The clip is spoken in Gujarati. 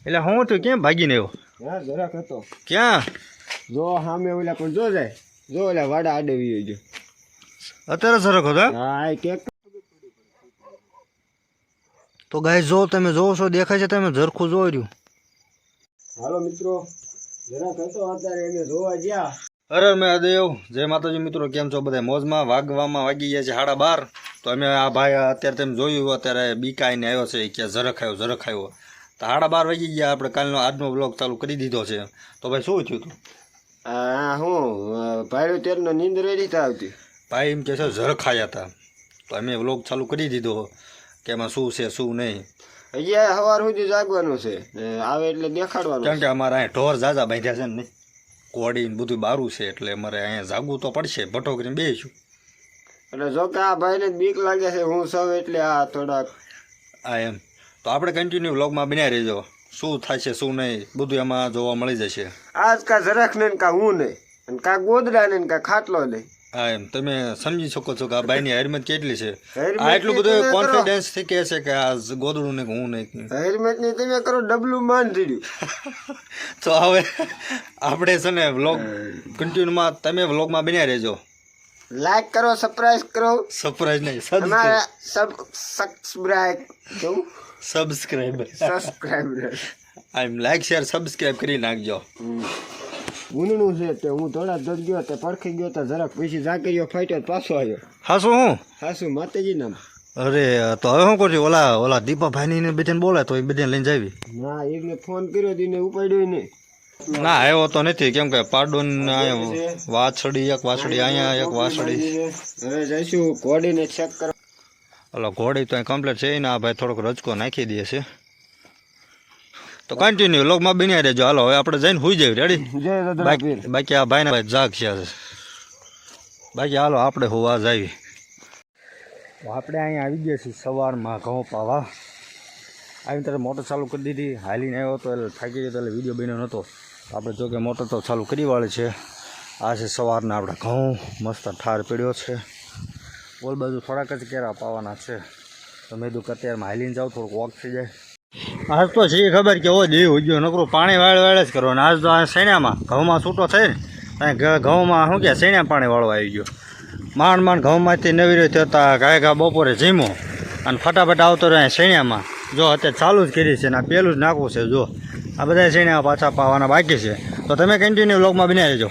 એટલે હું તું કેમ ભાગીને આવ્યો? હા જરાક હતો. ક્યાં? જો સામે ઓલા પણ જો જાય, જો ઓલા વાડા આડવી જો. અત્યારે ઝરખ હતો? હા આ કેક. તો ગાય જો તમે જોવો છો, દેખાય છે તમે ઝરખું જોઈ રહ્યું. હાલો મિત્રો, જરાક હતો અત્યારે એને જોવા ગયા. અરે મહાદેવ, જય માતાજી મિત્રો, કેમ છો બધા? મોજમાં વાગી ગયા છે 12:30. તો અમે આ ભાઈ અત્યારે તમે જોયું અત્યારે બીકાઈને આવ્યો છે કે ઝરખ આવ્યો તો 12:30 વાગી ગયા. આપણે કાલનો આજનો બ્લોગ ચાલુ કરી દીધો છે. તો ભાઈ શું થયું હતું? હા હું ભાઈ તેરનો નીંદ રેડી આવતી. ભાઈ એમ કે છે ઝરખાયા હતા, તો અમે બ્લોગ ચાલુ કરી દીધો કે એમાં શું છે શું નહીં. અહીંયા સવાર સુધી જાગવાનું છે, આવે એટલે દેખાડવાનું. કેમ કે અમારે અહીંયા ઢોર ઝાઝા બાંધ્યા છે ને નહીં, કોડી ને બધું બારું છે, એટલે અમારે અહીંયા જાગવું તો પડશે. ભટો કરીને બેસીશું. એટલે જો કે આ ભાઈને બીક લાગે છે હું સૌ, એટલે આ થોડાક આ એમ. તો આપણે કન્ટિન્યુ વ્લોગમાં બન્યા રહેજો. શું થાય છે શું નહીં બધું એમાં જોવા મળી જશે. આજ કા જરાક ને કા હું નહીં, અને કા ગોદડા ને કા ખાટલો નહીં. હા એમ તમે સમજી શકો છો કે આ બાઈની હેરમેટ કેટલી છે. હેરમેટ આ એટલું બધું તમે કોન્ફિડન્સ થી કહે છે કે આ ગોદડું ને હું નહીં. હેરમેટ ની તમે કરો ડબલું માન દીધું. તો હવે આપણે છે ને વ્લોગ કન્ટિન્યુમાં તમે વ્લોગમાં બન્યા રહેજો. લાઈક કરો, સબસ્ક્રાઇબ કરો. સરપ્રાઈઝ નહીં, અમારા સબસ્ક્રાઇબ કેવું subscriber I like share subscribe કરી નાખજો. ગુનનું છે તે હું થોડા દોડ ગયો તે પરખી ગયો તો જરાક પછી જાકરીયો ફાટ્યો પાછો આવ્યો. હા શું હું હાસુ માતાજી નામ. અરે તો હવે શું કરજો? ઓલા દીપાભાઈ ને બધાને બોલાય તો એ બધાને લઈને જાવી. ના એકને ફોન કર્યો દીને ઉપાડ્યો નહીં. ના આવ્યો તો નથી, કેમ કે પાડોન વાછડી એક વાછડી અહીંયા એક વાછડી. હવે જઈશું ઘોડીને ચેક કરો. ઓલો ઘોડી તો કમ્પ્લીટ છે ને, આ ભાઈ થોડોક રજકો નાખી દે છે. તો કન્ટિન્યુ લોગમાં બન્યા રહેજો. હાલો હવે આપણે જઈને સુઈ જઈએ. રેડી? બાકી આ ભાઈને ભાઈ જાગ છે. બાકી હાલો આપણે હોવા જઈએ. આપણે અહીંયા આવી ગયા છીએ સવારમાં ઘઉં પાવા. આવીને ત્યારે મોટર ચાલુ કરી દીધી. હાલીને આવ્યો હતો એટલે થાકી ગયો, એટલે વિડીયો બન્યો નહોતો. આપણે જો કે મોટર તો ચાલુ કરી વાળી છે. આ છે સવારના આપણે ઘઉં, મસ્ત ઠાર પડ્યો છે. બોલ બાજુ થોડાક જ કેરા પાવાના છે. તો મેં કીધું કે અત્યારમાં હાલીને જાઉં, થોડુંક વોક થઈ જાય. આજ તો છે ખબર કે ઓ દેવ ઉગ્યો નકરું પાણી વાળે જ કરવાનું. આજ તો આ શેણામાં ઘઉંમાં છૂટો થઈ ને, ઘઉંમાં શું કે શેણા પાણી વાળવા આવી ગયો. માંડ ઘઉંમાંથી નવી થતા ગાય બપોરે જીમો અને ફટાફટ આવતો રહે શેણામાં. જો અત્યારે ચાલુ જ કરી છે ને આ પહેલું જ નાખવું છે. જો આ બધા શેણા પાછા પાવાના બાકી છે. તો તમે કન્ટિન્યુ વ્લોગમાં બન્યા રહેજો.